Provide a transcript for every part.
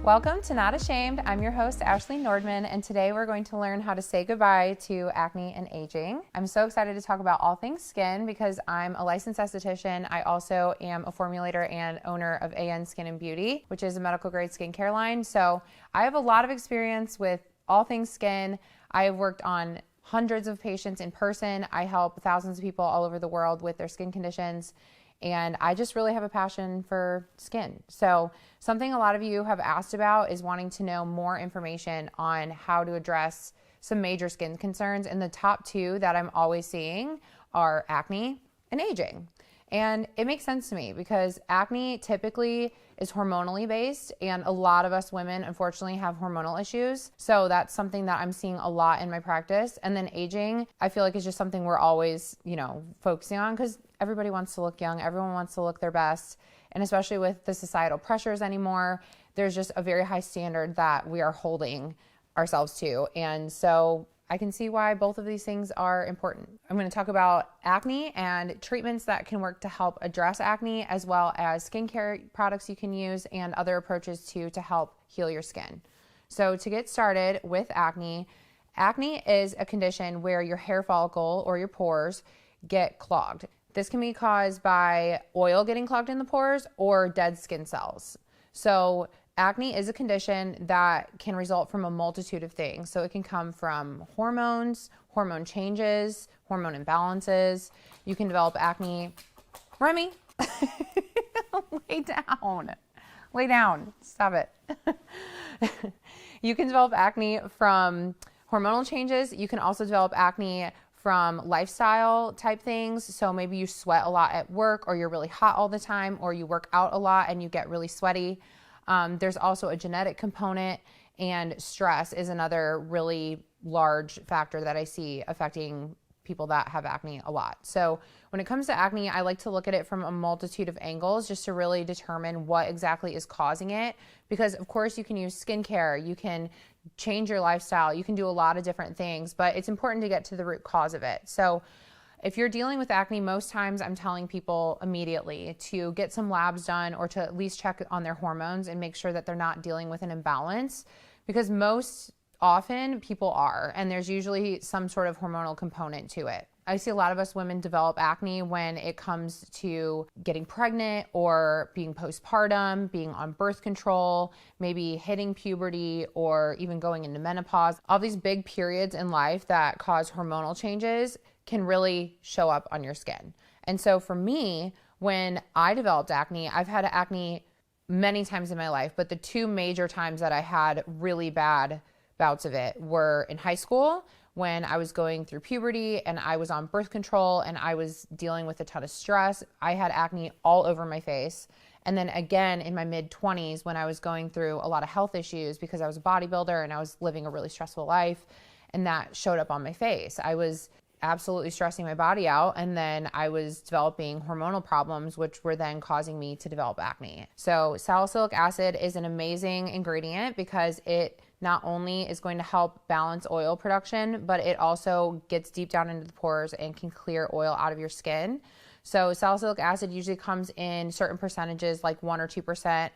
Welcome to Not Ashamed. I'm your host, Ashley Nordman, and today we're going to learn how to say goodbye to acne and aging. I'm so excited to talk about all things skin because I'm a licensed esthetician. I also am a formulator and owner of AN Skin and Beauty, which is a medical grade skincare line. So I have a lot of experience with all things skin. I have worked on hundreds of patients in person. I help thousands of people all over the world with their skin conditions. And I just really have a passion for skin. So something a lot of you have asked about is wanting to know more information on how to address some major skin concerns. And the top two that I'm always seeing are acne and aging. And it makes sense to me because acne typically is hormonally based, and a lot of us women unfortunately have hormonal issues. So that's something that I'm seeing a lot in my practice. And then aging, I feel like it's just something we're always, focusing on because everybody wants to look young, everyone wants to look their best. And especially with the societal pressures anymore, there's just a very high standard that we are holding ourselves to. And so I can see why both of these things are important. I'm going to talk about acne and treatments that can work to help address acne, as well as skincare products you can use and other approaches to help heal your skin. So to get started with acne, acne is a condition where your hair follicle or your pores get clogged. This can be caused by oil getting clogged in the pores or dead skin cells. So acne is a condition that can result from a multitude of things. So it can come from hormones, hormone changes, hormone imbalances. You can develop acne. Remy, lay down. Lay down. Stop it. You can develop acne from hormonal changes. You can also develop acne from lifestyle type things. So maybe you sweat a lot at work, or you're really hot all the time, or you work out a lot and you get really sweaty. There's also a genetic component, and stress is another really large factor that I see affecting people that have acne a lot. So when it comes to acne, I like to look at it from a multitude of angles just to really determine what exactly is causing it. Because of course you can use skincare, you can change your lifestyle, you can do a lot of different things, but it's important to get to the root cause of it. So if you're dealing with acne, most times I'm telling people immediately to get some labs done or to at least check on their hormones and make sure that they're not dealing with an imbalance, because most often people are, and there's usually some sort of hormonal component to it. I see a lot of us women develop acne when it comes to getting pregnant or being postpartum, being on birth control, maybe hitting puberty, or even going into menopause. All these big periods in life that cause hormonal changes can really show up on your skin. And so for me, when I developed acne, I've had acne many times in my life, but the two major times that I had really bad bouts of it were in high school when I was going through puberty and I was on birth control and I was dealing with a ton of stress. I had acne all over my face. And then again in my mid-20s when I was going through a lot of health issues because I was a bodybuilder and I was living a really stressful life, and that showed up on my face. I was absolutely stressing my body out, and then I was developing hormonal problems, which were then causing me to develop acne. So salicylic acid is an amazing ingredient because it not only is going to help balance oil production, but it also gets deep down into the pores and can clear oil out of your skin. So salicylic acid usually comes in certain percentages, like 1 or 2%.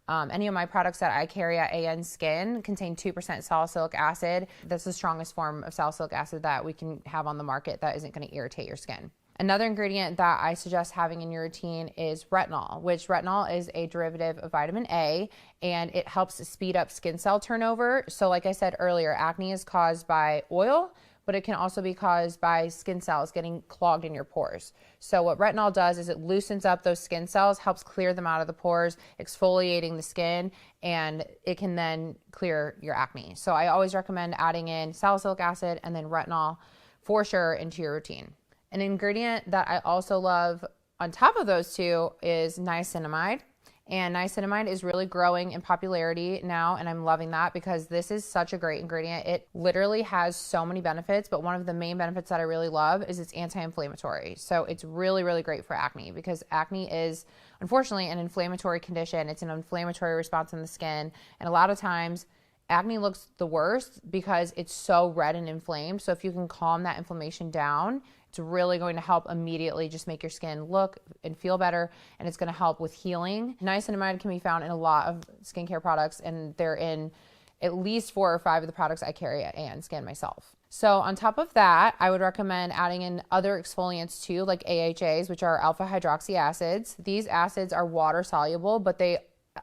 Any of my products that I carry at AN Skin contain 2% salicylic acid. That's the strongest form of salicylic acid that we can have on the market that isn't going to irritate your skin. Another ingredient that I suggest having in your routine is retinol, which retinol is a derivative of vitamin A, and it helps speed up skin cell turnover. So like I said earlier, acne is caused by oil, but it can also be caused by skin cells getting clogged in your pores. So what retinol does is it loosens up those skin cells, helps clear them out of the pores, exfoliating the skin, and it can then clear your acne. So I always recommend adding in salicylic acid and then retinol for sure into your routine. An ingredient that I also love on top of those two is niacinamide. And niacinamide is really growing in popularity now, and I'm loving that because this is such a great ingredient. It literally has so many benefits, but one of the main benefits that I really love is it's anti-inflammatory. So it's really, really great for acne because acne is unfortunately an inflammatory condition. It's an inflammatory response in the skin, and a lot of times acne looks the worst because it's so red and inflamed. So if you can calm that inflammation down, It's really going to help immediately just make your skin look and feel better, and it's going to help with healing. Niacinamide can be found in a lot of skincare products, and they're in at least 4 or 5 of the products I carry at AN Skin myself. So on top of that, I would recommend adding in other exfoliants too, like AHAs, which are alpha hydroxy acids. These acids are water soluble, but they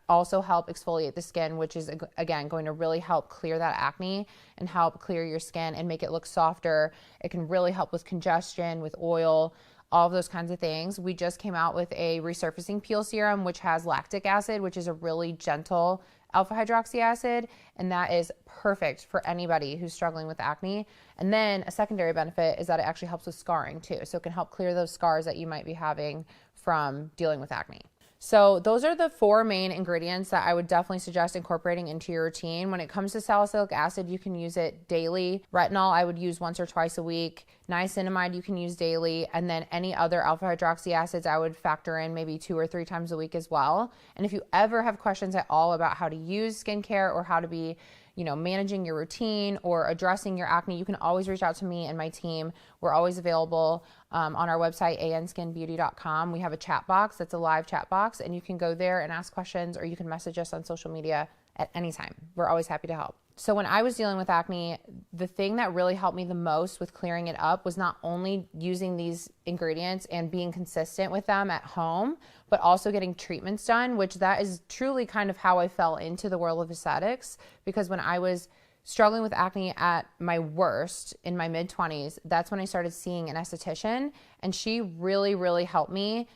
also help exfoliate the skin, which is again going to really help clear that acne and help clear your skin and make it look softer. It can really help with congestion, with oil, all of those kinds of things. We just came out with a resurfacing peel serum, which has lactic acid, which is a really gentle alpha hydroxy acid, and that is perfect for anybody who's struggling with acne. And then a secondary benefit is that it actually helps with scarring too. So it can help clear those scars that you might be having from dealing with acne. So those are the 4 main ingredients that I would definitely suggest incorporating into your routine. When it comes to salicylic acid, you can use it daily. Retinol, I would use once or twice a week. Niacinamide, you can use daily. And then any other alpha hydroxy acids, I would factor in maybe 2 or 3 times a week as well. And if you ever have questions at all about how to use skincare or how to be managing your routine or addressing your acne, you can always reach out to me and my team. We're always available on our website, anskinbeauty.com. We have a chat box that's a live chat box, and you can go there and ask questions, or you can message us on social media at any time. We're always happy to help. So when I was dealing with acne, the thing that really helped me the most with clearing it up was not only using these ingredients and being consistent with them at home, but also getting treatments done, which that is truly kind of how I fell into the world of aesthetics. Because when I was struggling with acne at my worst in my mid-20s, that's when I started seeing an esthetician, and she really, really helped me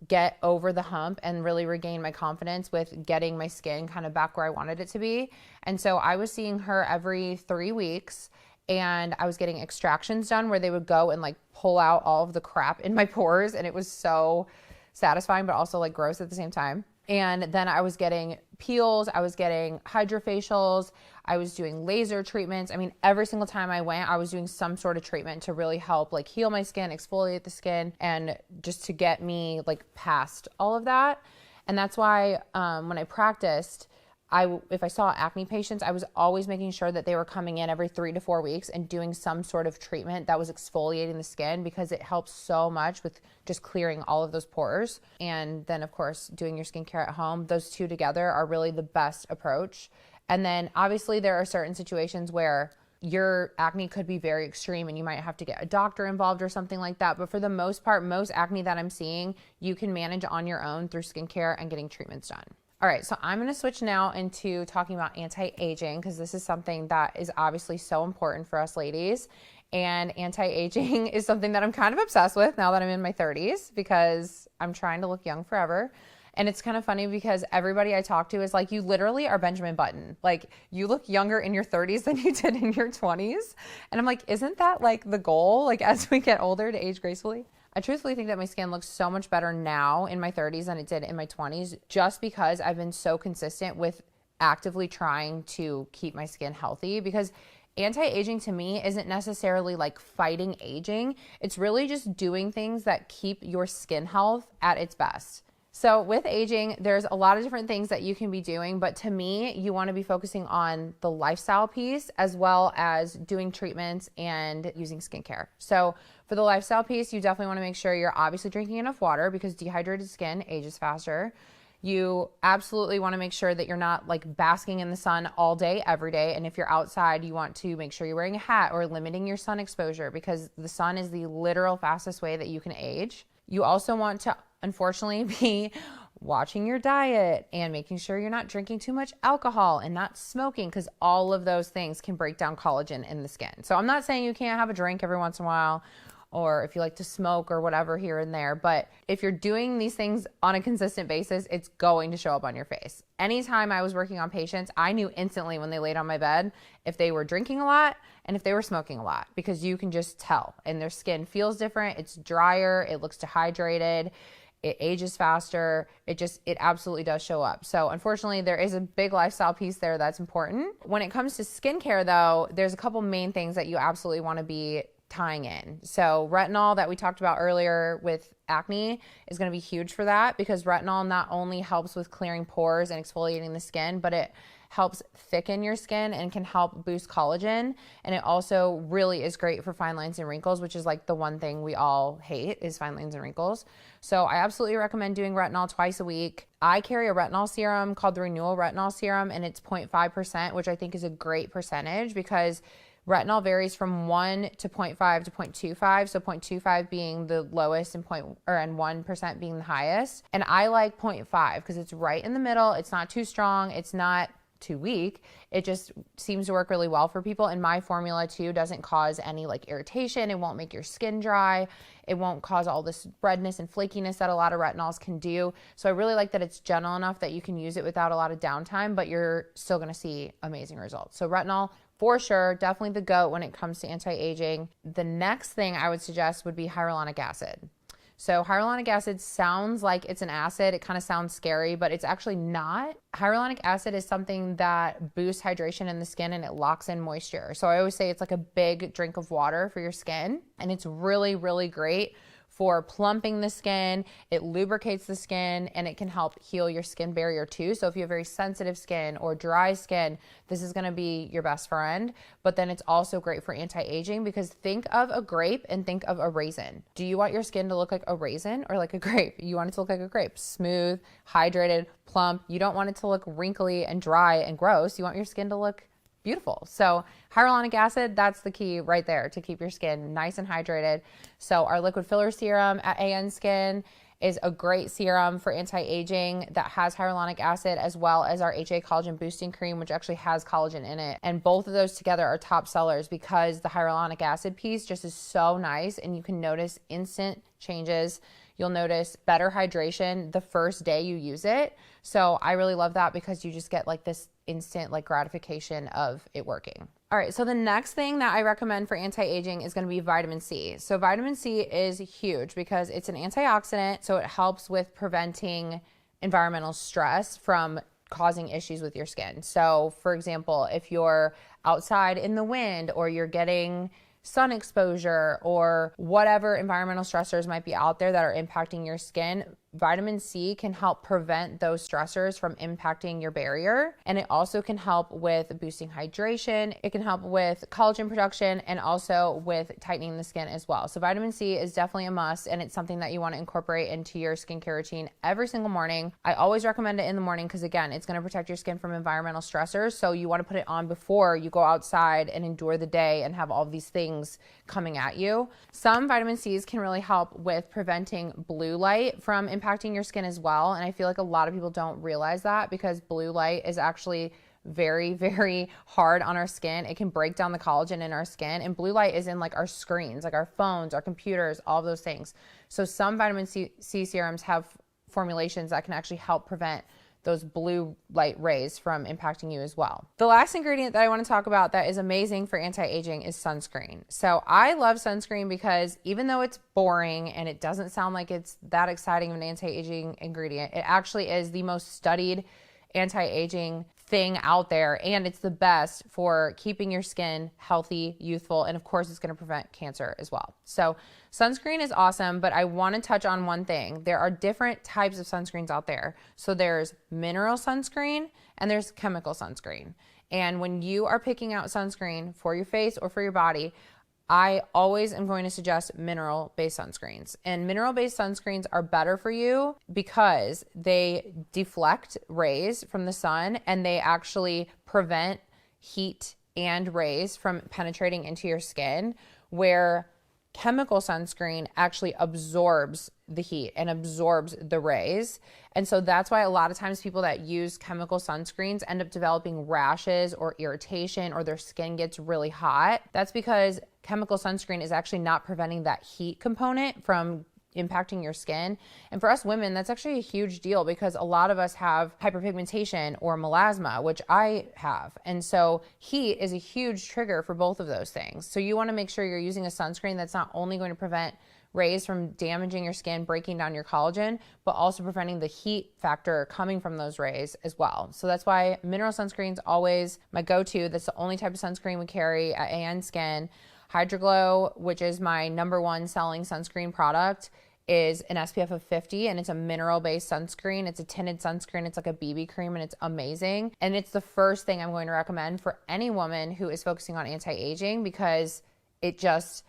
get over the hump and really regain my confidence with getting my skin kind of back where I wanted it to be. And so I was seeing her every 3 weeks, and I was getting extractions done where they would go and like pull out all of the crap in my pores, and it was so satisfying but also like gross at the same time. And then I was getting peels, I was getting hydrofacials, I was doing laser treatments. I mean, every single time I went, I was doing some sort of treatment to really help like heal my skin, exfoliate the skin, and just to get me like past all of that. And that's why when I practiced, if I saw acne patients, I was always making sure that they were coming in every 3 to 4 weeks and doing some sort of treatment that was exfoliating the skin, because it helps so much with just clearing all of those pores. And then of course, doing your skincare at home, those two together are really the best approach. And then obviously there are certain situations where your acne could be very extreme and you might have to get a doctor involved or something like that. But for the most part, most acne that I'm seeing, you can manage on your own through skincare and getting treatments done. All right, so I'm gonna switch now into talking about anti-aging, because this is something that is obviously so important for us ladies. And anti-aging is something that I'm kind of obsessed with now that I'm in my 30s, because I'm trying to look young forever. And it's kind of funny because everybody I talk to is like, you literally are Benjamin Button. Like, you look younger in your 30s than you did in your 20s. And I'm like, isn't that like the goal, like as we get older, to age gracefully? I truthfully think that my skin looks so much better now in my 30s than it did in my 20s, just because I've been so consistent with actively trying to keep my skin healthy. Because anti-aging to me isn't necessarily like fighting aging. It's really just doing things that keep your skin health at its best. So with aging, there's a lot of different things that you can be doing, but to me, you want to be focusing on the lifestyle piece as well as doing treatments and using skincare. So for the lifestyle piece, you definitely want to make sure you're obviously drinking enough water, because dehydrated skin ages faster. You absolutely want to make sure that you're not like basking in the sun all day, every day. And if you're outside, you want to make sure you're wearing a hat or limiting your sun exposure, because the sun is the literal fastest way that you can age. You also want to, unfortunately, be watching your diet and making sure you're not drinking too much alcohol and not smoking, because all of those things can break down collagen in the skin. So I'm not saying you can't have a drink every once in a while, or if you like to smoke or whatever here and there, but if you're doing these things on a consistent basis, it's going to show up on your face. Anytime I was working on patients, I knew instantly when they laid on my bed if they were drinking a lot and if they were smoking a lot, because you can just tell, and their skin feels different. It's drier, it looks dehydrated, it ages faster. It absolutely does show up. So unfortunately, there is a big lifestyle piece there that's important. When it comes to skincare though, there's a couple main things that you absolutely want to be tying in. So retinol that we talked about earlier with acne is going to be huge for that, because retinol not only helps with clearing pores and exfoliating the skin, but it helps thicken your skin and can help boost collagen. And it also really is great for fine lines and wrinkles, which is like the one thing we all hate is fine lines and wrinkles. So I absolutely recommend doing retinol twice a week. I carry a retinol serum called the Renewal Retinol Serum, and it's 0.5%, which I think is a great percentage because retinol varies from 1 to 0.5 to 0.25. So 0.25 being the lowest and 1% being the highest. And I like 0.5 because it's right in the middle. It's not too strong. It's not too weak. It just seems to work really well for people. And my formula too doesn't cause any like irritation. It won't make your skin dry. It won't cause all this redness and flakiness that a lot of retinols can do. So I really like that it's gentle enough that you can use it without a lot of downtime, but you're still going to see amazing results. So retinol, for sure, definitely the GOAT when it comes to anti-aging. The next thing I would suggest would be hyaluronic acid. So hyaluronic acid sounds like it's an acid. It kind of sounds scary, but it's actually not. Hyaluronic acid is something that boosts hydration in the skin and it locks in moisture. So I always say it's like a big drink of water for your skin, and it's really, really great for plumping the skin. It lubricates the skin, and it can help heal your skin barrier too. So if you have very sensitive skin or dry skin, this is gonna be your best friend. But then it's also great for anti-aging because think of a grape and think of a raisin. Do you want your skin to look like a raisin or like a grape? You want it to look like a grape, smooth, hydrated, plump. You don't want it to look wrinkly and dry and gross. You want your skin to look beautiful. So hyaluronic acid, that's the key right there to keep your skin nice and hydrated. So our liquid filler serum at AN Skin is a great serum for anti-aging that has hyaluronic acid, as well as our HA collagen boosting cream, which actually has collagen in it. And both of those together are top sellers because the hyaluronic acid piece just is so nice, and you can notice instant changes. You'll notice better hydration the first day you use it. So I really love that because you just get like this instant like gratification of it working. All right, so the next thing that I recommend for anti-aging is going to be vitamin C. So vitamin C is huge because it's an antioxidant, so it helps with preventing environmental stress from causing issues with your skin. So for example, if you're outside in the wind or you're getting sun exposure or whatever environmental stressors might be out there that are impacting your skin, vitamin C can help prevent those stressors from impacting your barrier. And it also can help with boosting hydration. It can help with collagen production and also with tightening the skin as well. So vitamin C is definitely a must, and it's something that you want to incorporate into your skincare routine every single morning. I always recommend it in the morning because again, it's going to protect your skin from environmental stressors. So you want to put it on before you go outside and endure the day and have all these things coming at you. Some vitamin C's can really help with preventing blue light from impacting your skin as well. And I feel like a lot of people don't realize that because blue light is actually very, very hard on our skin. It can break down the collagen in our skin, and blue light is in like our screens, like our phones, our computers, all of those things. So some vitamin C serums have formulations that can actually help prevent those blue light rays from impacting you as well. The last ingredient that I want to talk about that is amazing for anti-aging is sunscreen. So I love sunscreen because even though it's boring and it doesn't sound like it's that exciting of an anti-aging ingredient, it actually is the most studied anti-aging thing out there, and it's the best for keeping your skin healthy, youthful, and of course it's going to prevent cancer as well. So sunscreen is awesome, but I want to touch on one thing. There are different types of sunscreens out there. So there's mineral sunscreen and there's chemical sunscreen. And when you are picking out sunscreen for your face or for your body, I always am going to suggest mineral-based sunscreens. And mineral-based sunscreens are better for you because they deflect rays from the sun and they actually prevent heat and rays from penetrating into your skin, where chemical sunscreen actually absorbs the heat and absorbs the rays. And so that's why a lot of times people that use chemical sunscreens end up developing rashes or irritation, or their skin gets really hot. That's because chemical sunscreen is actually not preventing that heat component from impacting your skin. And for us women, that's actually a huge deal because a lot of us have hyperpigmentation or melasma, which I have. And so heat is a huge trigger for both of those things. So you want to make sure you're using a sunscreen that's not only going to prevent rays from damaging your skin, breaking down your collagen, but also preventing the heat factor coming from those rays as well. So that's why mineral sunscreen's always my go-to. That's the only type of sunscreen we carry at AN Skin. Hydroglow, which is my #1 selling sunscreen product, is an SPF of 50, and it's a mineral-based sunscreen. It's a tinted sunscreen. It's like a BB cream, and it's amazing. And it's the first thing I'm going to recommend for any woman who is focusing on anti-aging, because it just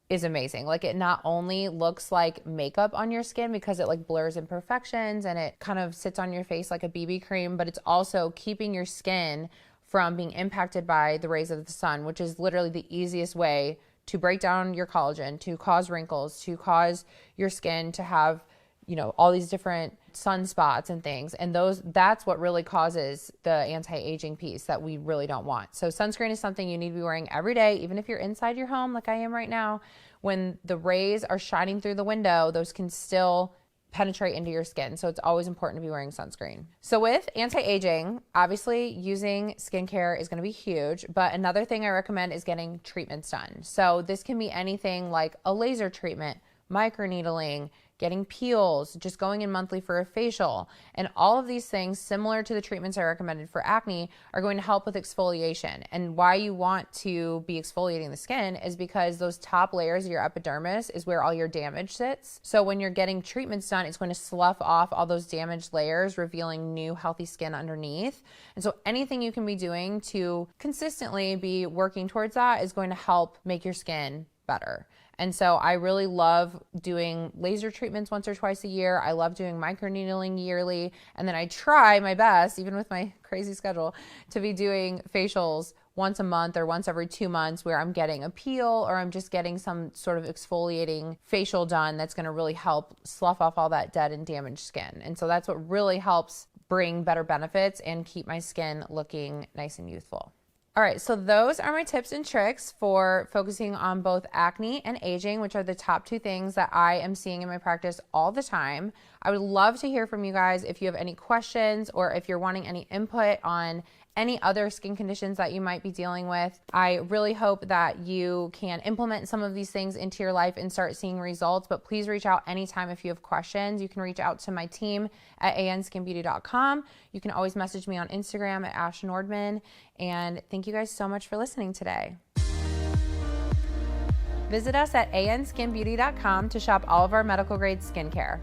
is amazing. Like, it not only looks like makeup on your skin because it like blurs imperfections and it kind of sits on your face like a BB cream, but it's also keeping your skin from being impacted by the rays of the sun, which is literally the easiest way to break down your collagen, to cause wrinkles, to cause your skin to have, you know, all these different sunspots and things. And that's what really causes the anti-aging piece that we really don't want. So sunscreen is something you need to be wearing every day, even if you're inside your home like I am right now. When the rays are shining through the window, those can still penetrate into your skin. So it's always important to be wearing sunscreen. So with anti-aging, obviously using skincare is going to be huge, but another thing I recommend is getting treatments done. So this can be anything like a laser treatment, microneedling, getting peels, just going in monthly for a facial. And all of these things, similar to the treatments I recommended for acne, are going to help with exfoliation. And why you want to be exfoliating the skin is because those top layers of your epidermis is where all your damage sits. So when you're getting treatments done, it's going to slough off all those damaged layers, revealing new healthy skin underneath. And so anything you can be doing to consistently be working towards that is going to help make your skin better. And so I really love doing laser treatments once or twice a year. I love doing microneedling yearly. And then I try my best, even with my crazy schedule, to be doing facials once a month or once every 2 months, where I'm getting a peel or I'm just getting some sort of exfoliating facial done that's going to really help slough off all that dead and damaged skin. And so that's what really helps bring better benefits and keep my skin looking nice and youthful. All right, so those are my tips and tricks for focusing on both acne and aging, which are the top two things that I am seeing in my practice all the time. I would love to hear from you guys if you have any questions or if you're wanting any input on any other skin conditions that you might be dealing with. I really hope that you can implement some of these things into your life and start seeing results, but please reach out anytime if you have questions. You can reach out to my team at anskinbeauty.com. You can always message me on Instagram at @Nordman. And thank you guys so much for listening today. Visit us at anskinbeauty.com to shop all of our medical grade skincare.